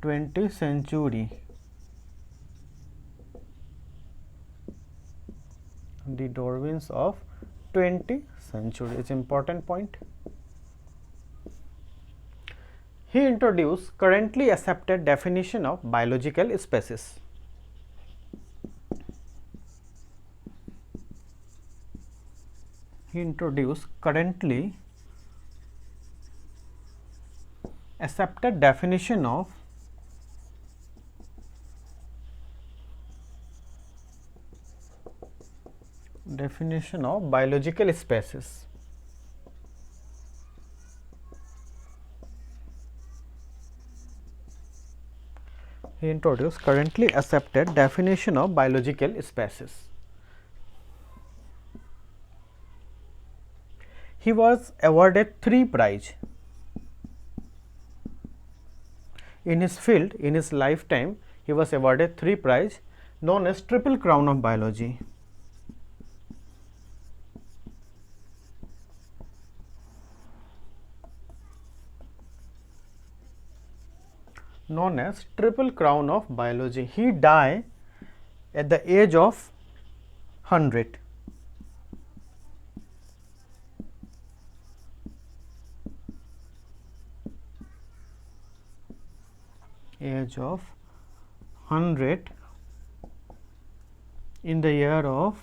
20th century. The Darwins of 20th century is important point. He introduced currently accepted definition of biological species. He introduced currently accepted definition of biological species. He introduced currently accepted definition of biological species. He was awarded 3 prizes in his field. In his lifetime, he was awarded 3 prizes known as Triple Crown of Biology. Known as Triple Crown of Biology. He died at the age of 100. Age of 100 in the year of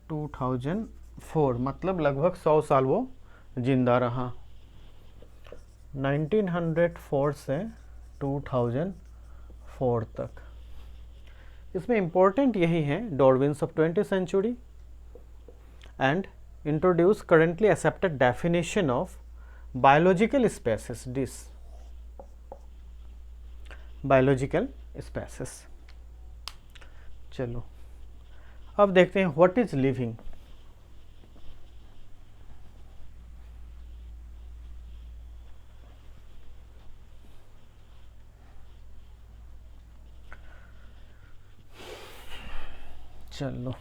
2004. मतलब लगभग 100 साल वो जिंदा रहा. 1904 से 2004 तक. इसमें important यही है, Darwins of 20th century and introduce currently accepted definition of biological species. This biological species. चलो अब देखते हैं व्हाट इज लिविंग. चलो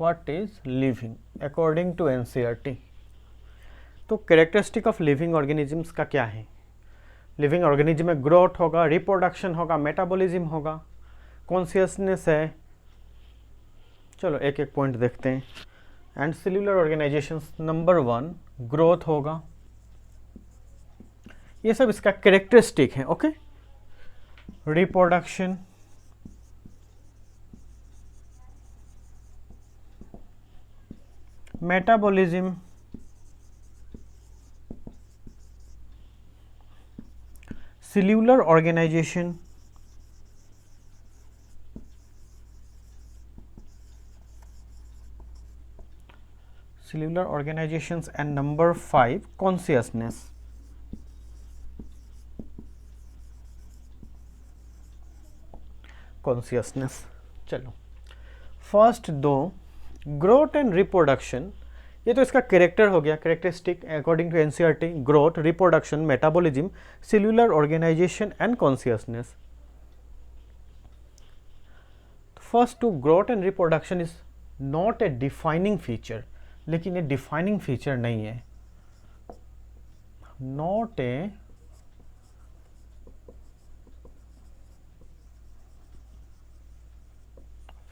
what is living according to NCERT. तो कैरेक्टरिस्टिक ऑफ लिविंग ऑर्गेनिजम्स का क्या है. लिविंग ऑर्गेनिज्म में ग्रोथ होगा, रिप्रोडक्शन होगा, मेटाबॉलिज्म होगा, कॉन्शियसनेस है. चलो एक एक पॉइंट देखते हैं. And cellular organisations. Number 1 growth होगा. ये सब इसका कैरेक्टरिस्टिक है. Okay. Reproduction, metabolism, cellular organisation, cellular organizations, and number 5 consciousness. Consciousness. चलो फर्स्ट दो ग्रोथ एंड रिप्रोडक्शन, ये तो इसका कैरेक्टर हो गया, characteristic according to NCERT. Growth, reproduction, metabolism, cellular organisation and consciousness. First two growth and reproduction is not a defining feature. लेकिन ये defining feature नहीं है. Not a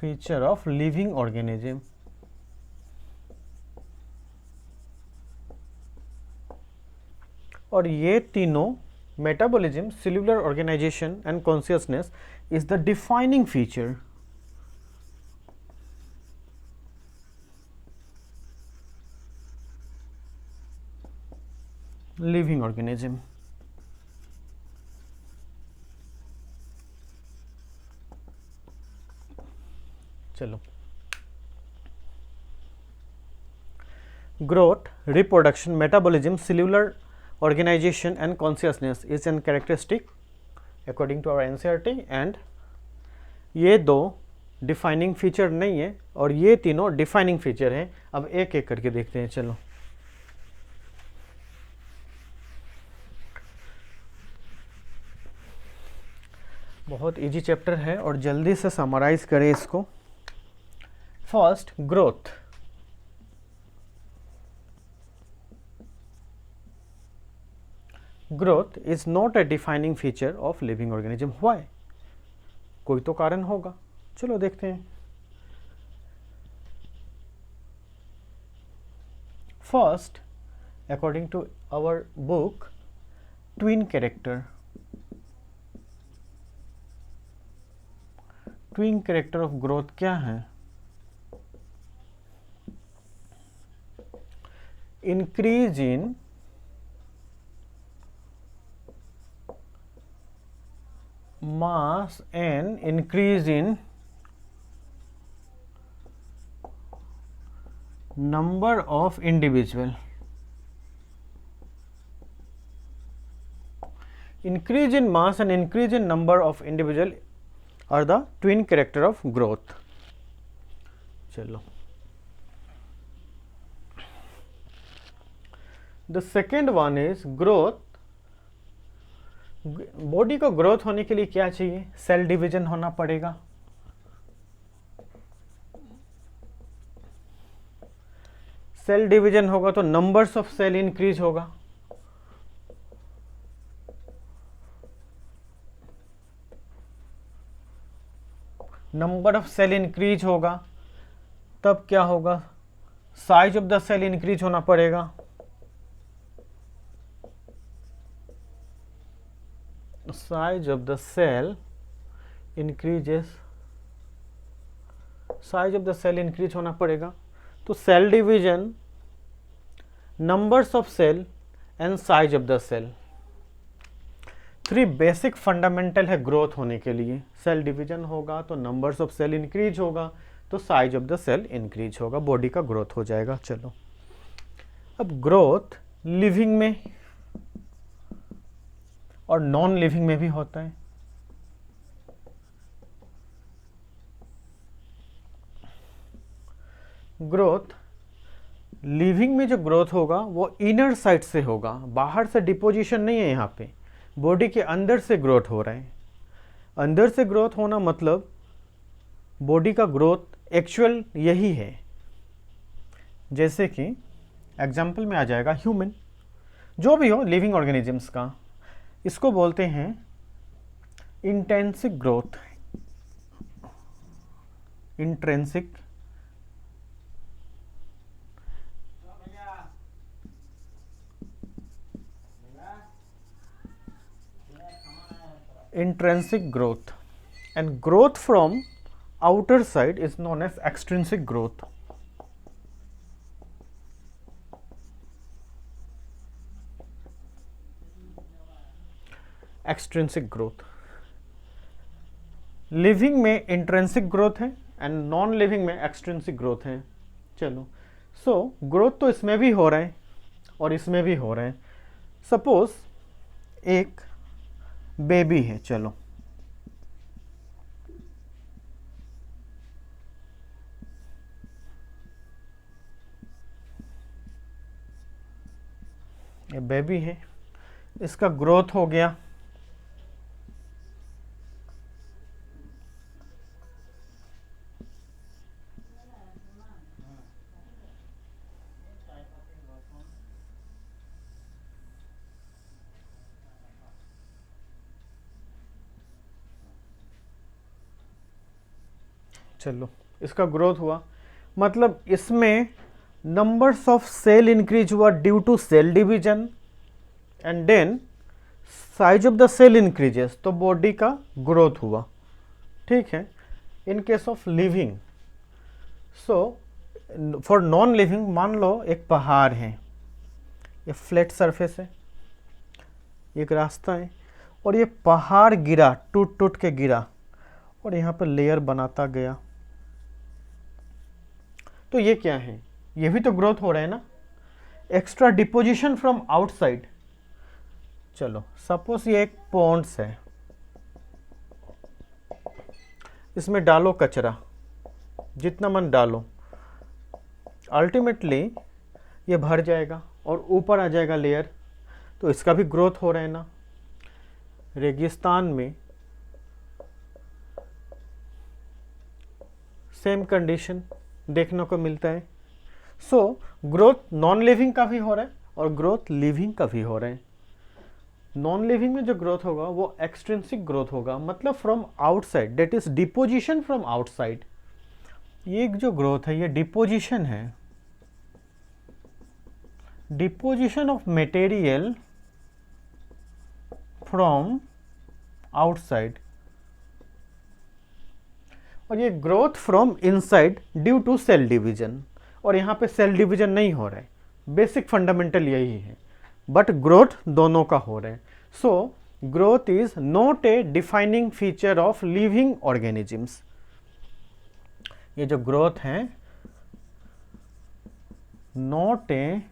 feature of living organism. और ये तीनों metabolism, cellular organisation and consciousness is the defining feature. Living organism. चलो growth, reproduction, metabolism, cellular organization and consciousness is an characteristic according to our NCERT and ये दो defining feature नहीं है और ये तीनों डिफाइनिंग फीचर हैं. अब एक एक करके देखते हैं. चलो बहुत इजी चैप्टर है और जल्दी से समराइज करें इसको। First, growth. Growth is not a defining feature of living organism. Why? कोई तो कारण होगा, चलो देखते हैं। First, according to our book, twin character. Twin character of growth क्या है? Increase in mass and increase in number of individual. Increase in mass and increase in number of individual are the twin character of growth. चलो, the second one is growth. Body को growth होने के लिए क्या चाहिए? Cell division होना पड़ेगा। Cell division होगा तो नंबर्स ऑफ सेल इंक्रीज होगा। नंबर ऑफ सेल इंक्रीज होगा तब क्या होगा? Size of the cell increase होना पड़ेगा। Size of the cell increases, size of the cell increase होना पड़ेगा। तो cell division, numbers of cell and size of the cell, 3 basic fundamental है ग्रोथ होने के लिए। सेल डिवीजन होगा तो नंबर्स ऑफ सेल इंक्रीज होगा तो size of the cell increase होगा, बॉडी का ग्रोथ हो जाएगा। चलो, अब ग्रोथ लिविंग में और नॉन लिविंग में भी होता है। ग्रोथ लिविंग में जो ग्रोथ होगा वो इनर साइड से होगा, बाहर से डिपोजिशन नहीं है। यहाँ पे बॉडी के अंदर से ग्रोथ हो रहा है। अंदर से ग्रोथ होना मतलब बॉडी का ग्रोथ एक्चुअल यही है। जैसे कि एग्जाम्पल में आ जाएगा ह्यूमन, जो भी हो लिविंग ऑर्गेनिजम्स का, इसको बोलते हैं intrinsic growth. Intrinsic intrinsic growth, and growth from outer side is known as extrinsic growth. Extrinsic growth, living में इंट्रिंसिक ग्रोथ है एंड नॉन लिविंग में एक्सट्रिंसिक ग्रोथ है। चलो, सो ग्रोथ तो इसमें भी हो रहा है और इसमें भी हो रहा है। सपोज एक बेबी है, चलो ये बेबी है, इसका ग्रोथ हो गया। चलो, इसका ग्रोथ हुआ मतलब इसमें नंबर्स ऑफ सेल इंक्रीज हुआ due to cell division and then size of the cell increases, तो बॉडी का ग्रोथ हुआ। ठीक है, in case of living. So for non living, मान लो एक पहाड़ है, ये फ्लैट सरफेस है, एक रास्ता है और ये पहाड़ गिरा, टूट टूट के गिरा और यहाँ पर लेयर बनाता गया, तो ये क्या है? ये भी तो ग्रोथ हो रहा है ना, एक्स्ट्रा डिपोजिशन फ्रॉम आउटसाइड। चलो, सपोज ये एक पॉन्ड्स है, इसमें डालो कचरा, जितना मन डालो, अल्टीमेटली ये भर जाएगा और ऊपर आ जाएगा लेयर, तो इसका भी ग्रोथ हो रहा है ना। रेगिस्तान में सेम कंडीशन देखने को मिलता है। सो ग्रोथ नॉन लिविंग का भी हो रहा है और ग्रोथ लिविंग का भी हो रहा है। नॉन लिविंग में जो ग्रोथ होगा वो एक्सट्रिंसिक ग्रोथ होगा, मतलब from outside, that is deposition from outside. ये जो ग्रोथ है ये डिपोजिशन है, deposition of material from outside, और ये growth from inside due to cell division. और यहाँ पे सेल डिवीजन नहीं हो रहा है, बेसिक फंडामेंटल यही है, बट ग्रोथ दोनों का हो रहा है। So growth is not a defining feature of living organisms. ये जो ग्रोथ है not a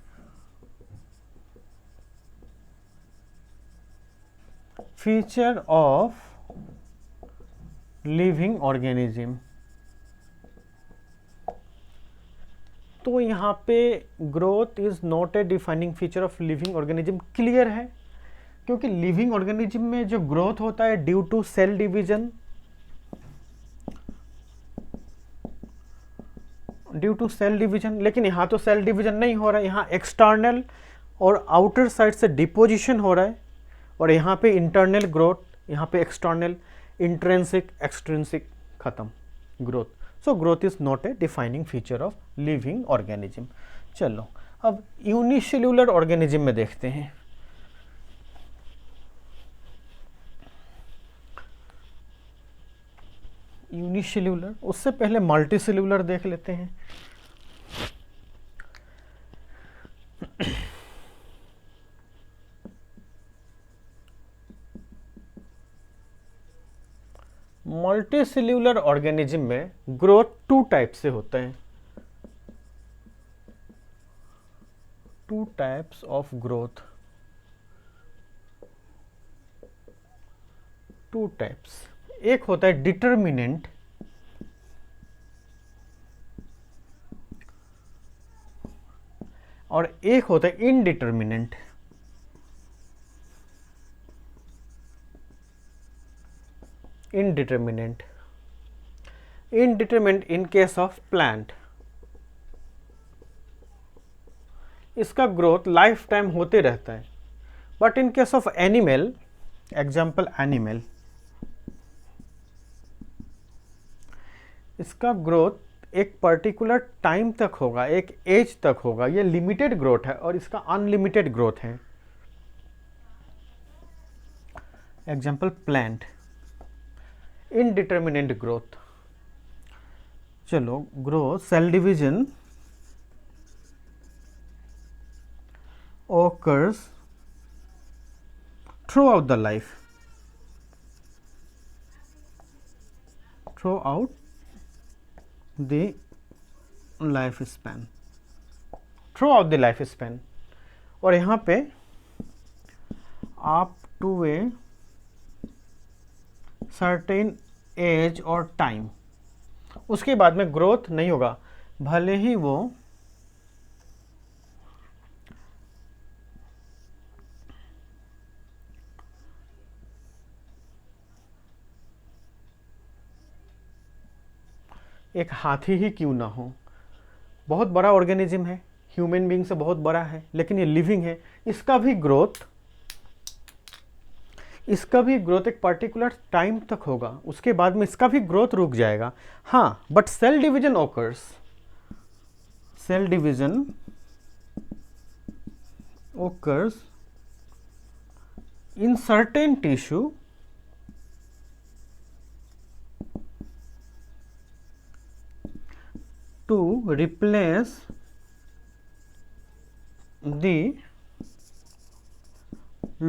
feature of living organism. तो यहाँ पे growth is not a defining feature of living organism clear है, क्योंकि लिविंग ऑर्गेनिज्म में जो ग्रोथ होता है ड्यू टू सेल डिवीजन, लेकिन यहाँ तो सेल डिवीजन नहीं हो रहा है, यहाँ एक्सटर्नल और आउटर साइड से डिपोजिशन हो रहा है, और यहाँ पे इंटरनल ग्रोथ, यहाँ पे एक्सटर्नल, इंट्रेंसिक, एक्सट्रिंसिक, खत्म growth. So growth is not a defining feature of living organism. चलो अब यूनिसेल्यूलर ऑर्गेनिज्म में देखते हैं। यूनिसेल्यूलर, उससे पहले मल्टीसेल्यूलर देख लेते हैं। मल्टीसेल्यूलर ऑर्गेनिज्म में ग्रोथ टू टाइप से होता है, two types of growth, two types. एक होता है डिटर्मिनेंट, और एक होता है indeterminate. indeterminate in case of plant, इसका ग्रोथ लाइफ टाइम होते रहता है। But in case of animal, example animal, इसका ग्रोथ एक पर्टिकुलर टाइम तक होगा, एक एज तक होगा, ये लिमिटेड ग्रोथ है, और इसका अनलिमिटेड ग्रोथ है। Example plant, indeterminate growth. चलो growth, cell division occurs throughout the life, throughout the life span, throughout the life span। और यहाँ पे up to a certain age और टाइम, उसके बाद में ग्रोथ नहीं होगा, भले ही वो एक हाथी ही क्यों ना हो। बहुत बड़ा ऑर्गेनिज्म है, ह्यूमन बीइंग से बहुत बड़ा है, लेकिन ये लिविंग है। इसका भी ग्रोथ एक पर्टिकुलर टाइम तक होगा, उसके बाद में इसका भी ग्रोथ रुक जाएगा। हाँ, but cell division occurs, cell division occurs in certain tissue to replace the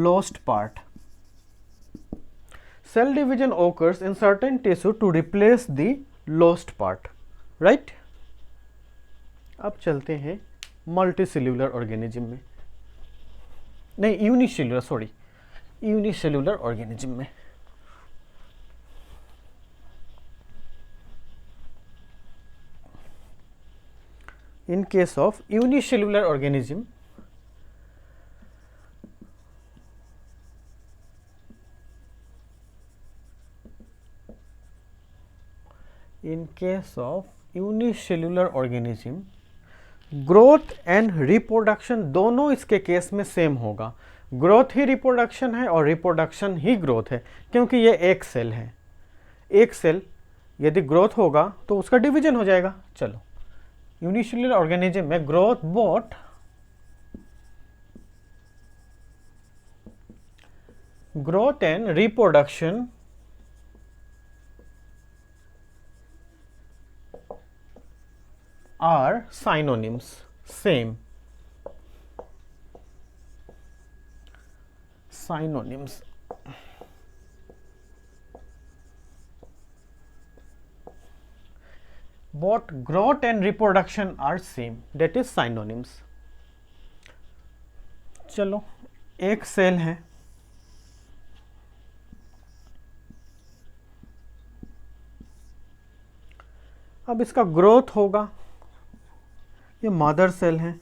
lost part. Cell division occurs in certain tissue to replace the lost part, right? अब चलते हैं मल्टीसेल्यूलर ऑर्गेनिज्म में, नहीं यूनिसेल्यूलर, सॉरी, यूनिसेल्यूलर ऑर्गेनिज्म में। In case of unicellular organism, in case of unicellular organism, growth and reproduction दोनों इसके case में same होगा। ग्रोथ ही रिप्रोडक्शन है और रिप्रोडक्शन ही ग्रोथ है, क्योंकि ये एक सेल है। एक सेल यदि ग्रोथ होगा तो उसका डिवीजन हो जाएगा। चलो, यूनिसेल्युलर ऑर्गेनिज्म में growth both growth and reproduction are synonyms, same, synonyms. Both growth and reproduction are same, that is synonyms. चलो, एक सेल है, अब इसका ग्रोथ होगा, ये मदर सेल है,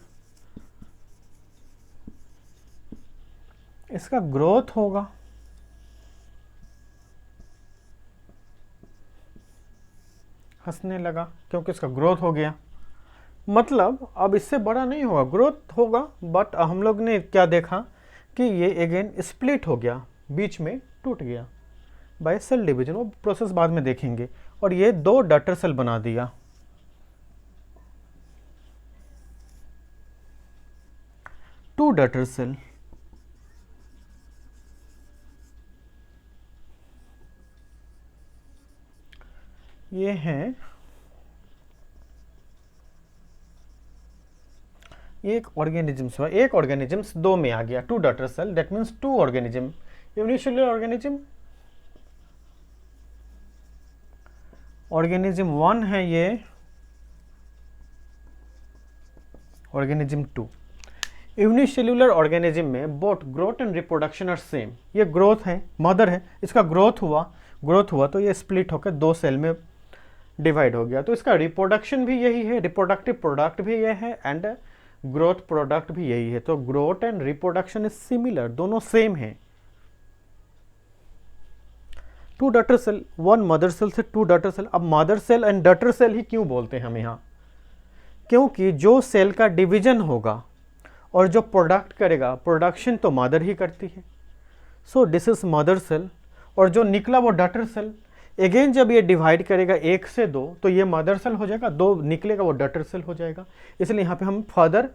इसका ग्रोथ होगा, हंसने लगा क्योंकि इसका ग्रोथ हो गया, मतलब अब इससे बड़ा नहीं होगा, ग्रोथ होगा, बट हम लोग ने क्या देखा कि ये अगेन स्प्लिट हो गया, बीच में टूट गया बाय सेल डिवीजन, वो प्रोसेस बाद में देखेंगे, और ये दो डॉटर सेल बना दिया। टू डॉटर सेल, ये हैं, एक ऑर्गेनिजम्स हुआ, एक ऑर्गेनिजम्स दो में आ गया, two daughter cell, that means two organism. Unicellular organism, organism one है ये, ऑर्गेनिज्म टू। यूनिसेल्युलर ऑर्गेनिज्म में both growth and reproduction are same. ये ग्रोथ है, मदर है, इसका ग्रोथ हुआ तो ये स्प्लिट होकर दो सेल में डिवाइड हो गया, तो इसका रिप्रोडक्शन भी यही है, रिप्रोडक्टिव प्रोडक्ट भी ये है एंड ग्रोथ प्रोडक्ट भी यही है। तो growth and reproduction is similar, दोनों सेम है। Two daughter cell, one mother cell से टू डॉटर सेल। अब mother cell and daughter cell ही क्यों बोलते हैं हम यहाँ? क्योंकि जो सेल का डिवीजन होगा और जो प्रोडक्ट करेगा, प्रोडक्शन तो मदर ही करती है, so this is mother cell, और जो निकला वो डॉटर सेल। अगेन जब ये डिवाइड करेगा एक से दो तो ये मदर सेल हो जाएगा, दो निकलेगा वो डॉटर सेल हो जाएगा। इसलिए यहाँ पे हम फादर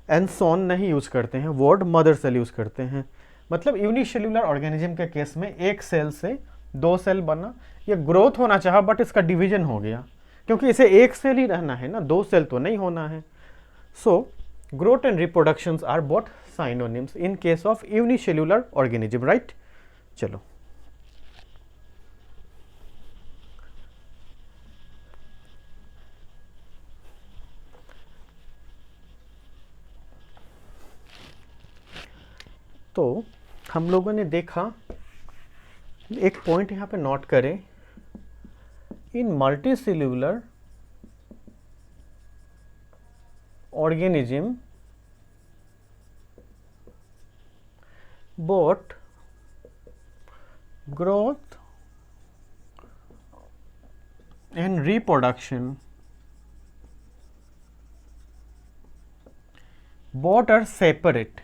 एंड सॉन नहीं यूज करते हैं, वर्ड मदर सेल यूज करते हैं। मतलब यूनिसेल्युलर ऑर्गेनिज्म के केस में एक सेल से दो सेल बना, ये ग्रोथ होना चाहा बट इसका डिवीजन हो गया, क्योंकि इसे एक सेल ही रहना है ना, दो सेल तो नहीं होना है। सो growth and reproductions are both synonyms in case of unicellular organism, right? चलो, तो हम लोगों ने देखा, एक पॉइंट यहाँ पे नोट करें, in multicellular organism both growth and reproduction both are separate.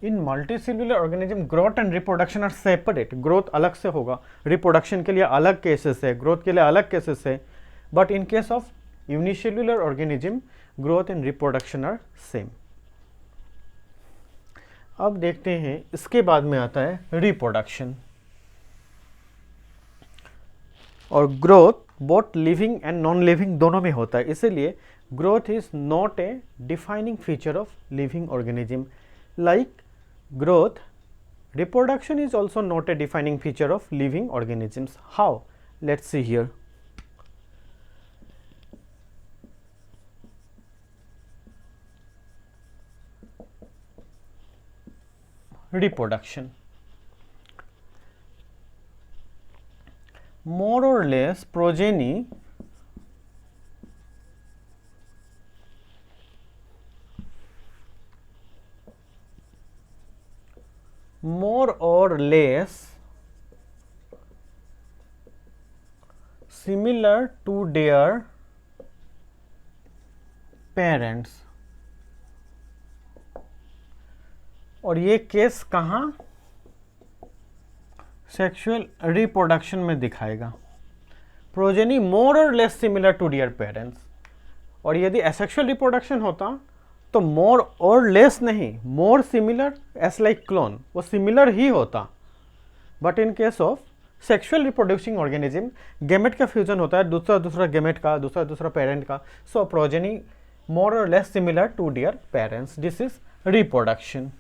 In multicellular organism growth and reproduction are separate, growth अलग से होगा, रिप्रोडक्शन के लिए अलग केसेस है, ग्रोथ के लिए अलग केसेस है, but in case of unicellular organism growth and reproduction are same. अब देखते हैं, इसके बाद में आता है रिप्रोडक्शन। और growth both living and non living दोनों में होता है, इसीलिए growth is not a defining feature of living organism. Like growth, reproduction is also not a defining feature of living organisms. How? Let's see here. Reproduction. More or less progeny more or less similar to their parents. और ये case कहाँ sexual reproduction में दिखाएगा. Progeny more or less similar to their parents. और यदि asexual reproduction होता तो मोर or less नहीं, more similar S like clone, वो सिमिलर ही होता. But in case of sexual reproducing organism gamete का फ्यूजन होता है दूसरा गेमेट का, दूसरा पेरेंट का. सो progeny more or less similar to their parents. This is reproduction.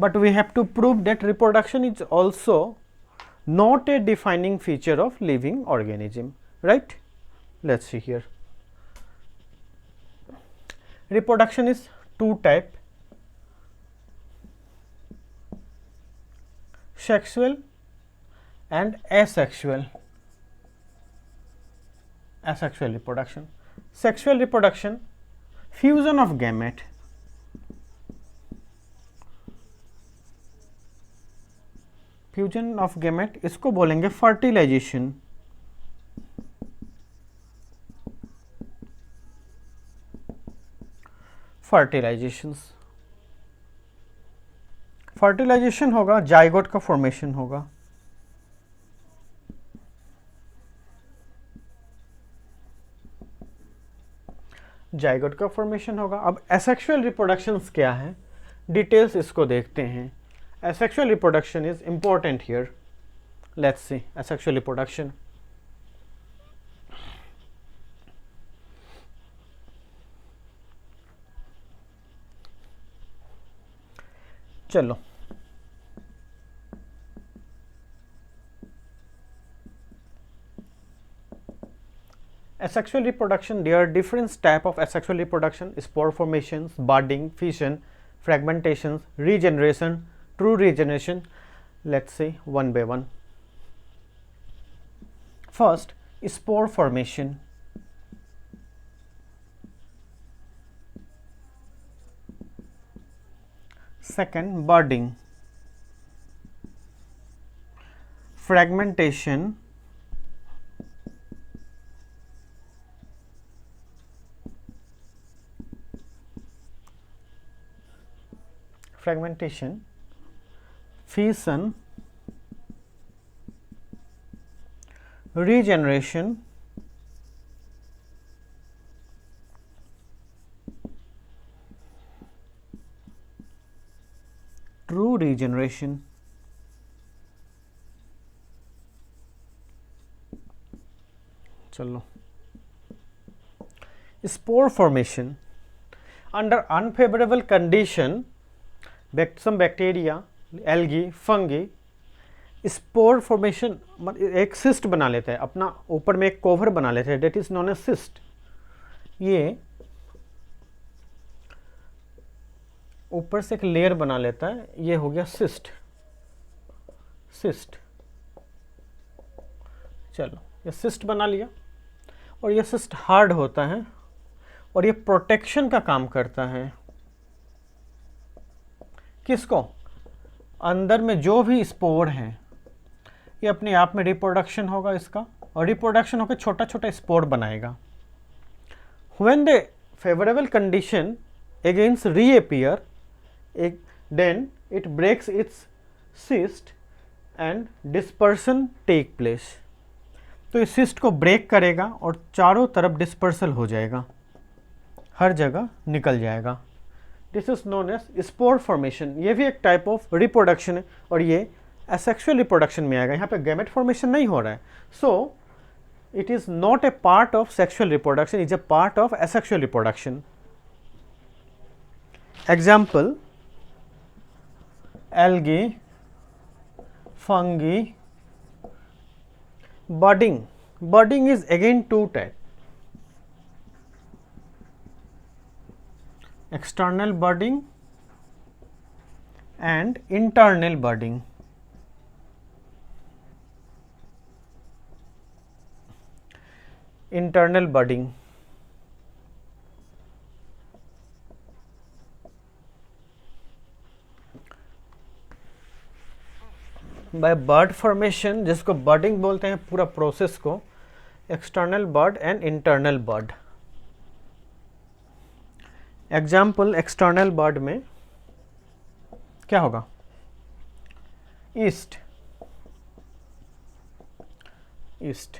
But we have to prove that reproduction is also not a defining feature of living organism, right? Let's see here. Reproduction is two type: sexual and asexual. Asexual reproduction. Sexual reproduction, fusion of gamete. Fusion of gamete, इसको बोलेंगे fertilisation. Fertilisation होगा, zygote का formation होगा. Zygote का formation होगा. अब asexual reproductions क्या है, डिटेल्स इसको देखते हैं. Asexual reproduction is important here. Let's see asexual reproduction. चलो, asexual reproduction, there are different type of asexual reproduction: spore formations, budding, fission, fragmentations, regeneration, true regeneration. Let's see one by one. First, spore formation. Second, budding. Fragmentation. Fission, regeneration, true regeneration. चलो, spore formation. Under unfavorable condition, some bacteria, algae, fungi, spore formation एक cyst बना लेते हैं, अपना ऊपर में एक cover बना लेते हैं, that is known a cyst. ये ऊपर से एक लेयर बना लेता है, ये हो गया सिस्ट. चलो, ये सिस्ट बना लिया. और ये सिस्ट हार्ड होता है और ये प्रोटेक्शन का काम करता है. किसको? अंदर में जो भी स्पोर हैं, ये अपने आप में रिप्रोडक्शन होगा इसका, और रिप्रोडक्शन होकर छोटा छोटा स्पोर बनाएगा. When the favourable condition against reappear, then it breaks its cyst and dispersion take place. तो इस सिस्ट को ब्रेक करेगा और चारों तरफ डिस्पर्सल हो जाएगा, हर जगह निकल जाएगा. This is known as spore formation. ये भी एक टाइप ऑफ रिप्रोडक्शन है और ये एसेक्सुअल रिप्रोडक्शन में आएगा. यहाँ पे गैमेट फॉर्मेशन नहीं हो रहा है. So it is not A part of sexual reproduction, is a part of asexual reproduction. Example: algae, fungi. Budding is again two type: external budding and internal budding. Internal budding. By bud formation, जिसको budding बोलते हैं पूरा process को, external bud and internal bud. Example, external bud में क्या होगा, east, east,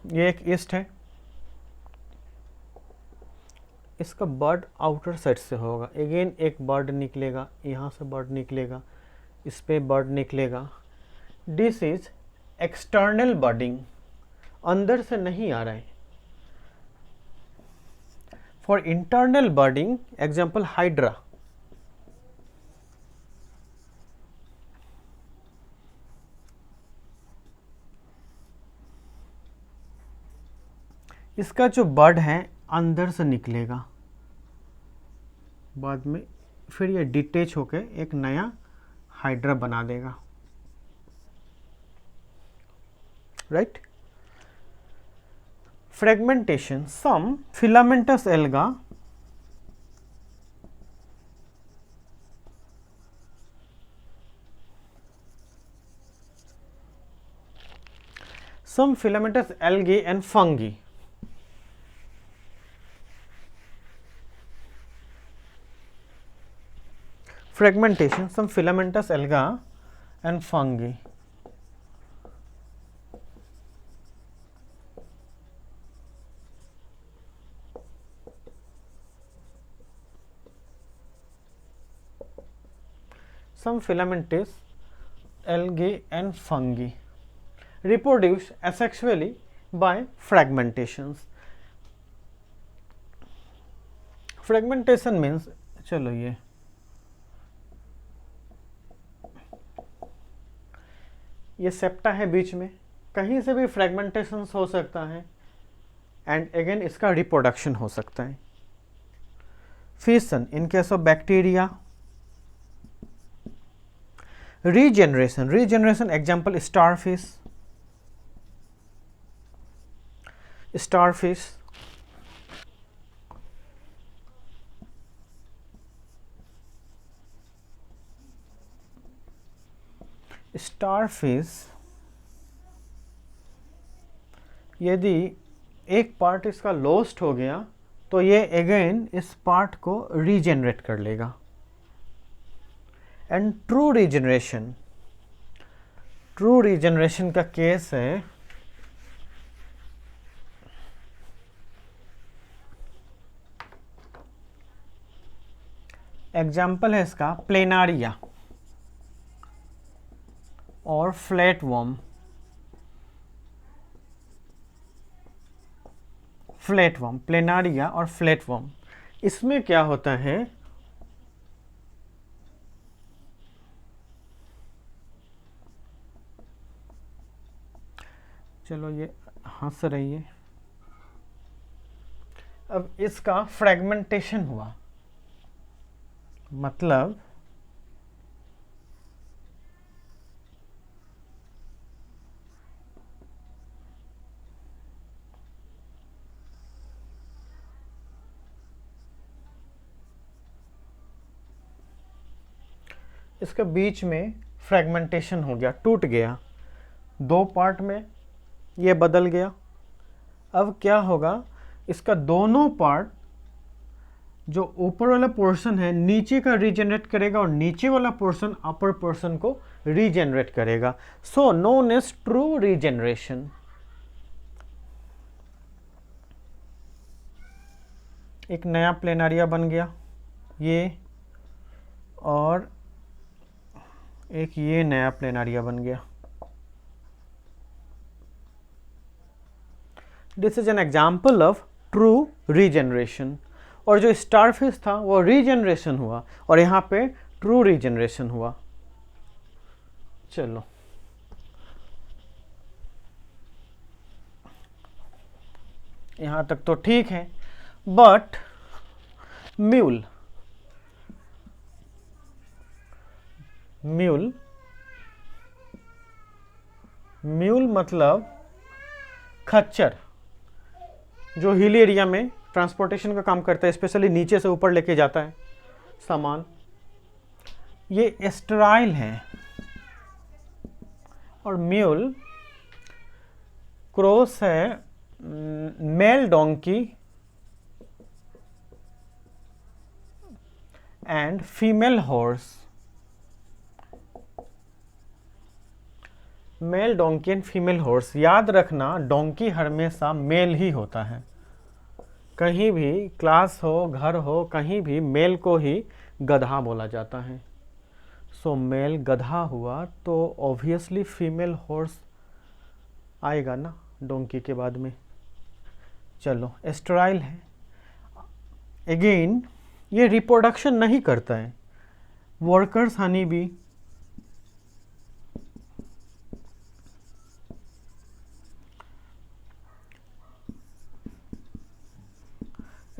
ये एक ईस्ट है, इसका बर्ड आउटर साइड से होगा, अगेन एक बर्ड निकलेगा, यहाँ से बर्ड निकलेगा, इस पे बर्ड निकलेगा। दिस इज एक्सटर्नल बर्डिंग, अंदर से नहीं आ रहा है। फॉर इंटरनल बर्डिंग, एग्जाम्पल हाइड्रा, इसका जो बर्ड है अंदर से निकलेगा, बाद में फिर ये डिटेच होके एक नया हाइड्रा बना देगा, right. Fragmentation, some filamentous algae and fungi fragmentation, some filamentous alga and fungi. Some filamentous algae and fungi reproduce asexually by fragmentations. Fragmentation means, चलो ये सेप्टा है बीच में, कहीं से भी फ्रेगमेंटेशन हो सकता है एंड अगेन इसका रिप्रोडक्शन हो सकता है। Fission in case of bacteria, regeneration, regeneration example starfish, starfish, starfish यदि एक पार्ट इसका लॉस्ट हो गया तो ये अगेन इस पार्ट को रीजनरेट कर लेगा। And true regeneration, true regeneration का केस है एग्जाम्पल है इसका प्लेनारिया और फ्लैटवर्म, फ्लैटवर्म, प्लेनारिया और फ्लैटवर्म। इसमें क्या होता है, चलो ये हंस रही है, अब इसका फ्रेगमेंटेशन हुआ, मतलब इसके बीच में फ्रेगमेंटेशन हो गया, टूट गया, दो पार्ट में ये बदल गया। अब क्या होगा, इसका दोनों पार्ट, जो ऊपर वाला पोर्शन है नीचे का रीजनरेट करेगा और नीचे वाला पोर्शन अपर पोर्शन को रीजनरेट करेगा। So known as true regeneration. एक नया प्लेनारिया बन गया ये, और एक ये नया प्लेनारिया बन गया। This is an example of true regeneration. और जो स्टारफिश था वो रीजनरेशन हुआ और यहाँ पे ट्रू रीजनरेशन हुआ। चलो यहाँ तक तो ठीक है, बट म्यूल, म्यूल, म्यूल मतलब खच्चर, जो हिल एरिया में ट्रांसपोर्टेशन का काम करता है, स्पेशली नीचे से ऊपर लेके जाता है सामान। ये स्टेराइल है, और म्यूल क्रॉस है mail donkey and female horse. Mail donkey and female horse, याद रखना डोंकी हमेशा मेल ही होता है, कहीं भी क्लास हो, घर हो, कहीं भी मेल को ही गधा बोला जाता है। सो मेल गधा हुआ तो ऑब्वियसली फीमेल हॉर्स आएगा ना डोंकी के बाद में। चलो एस्ट्राइल है, अगेन ये रिप्रोडक्शन नहीं करता है। Workers honey bee,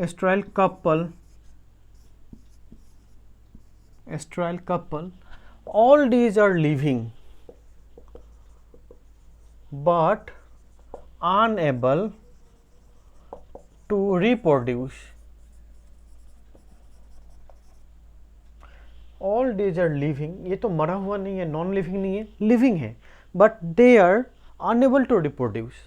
sterile couple, sterile couple, all these are living but unable to reproduce. All these are living, ये तो मरा हुआ नहीं है, नॉन लिविंग नहीं है, लिविंग है, but they are unable to reproduce.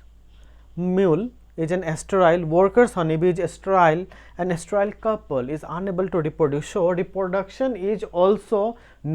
Mule is an sterile, workers honeybee is sterile, and sterile couple is unable to reproduce. So reproduction is also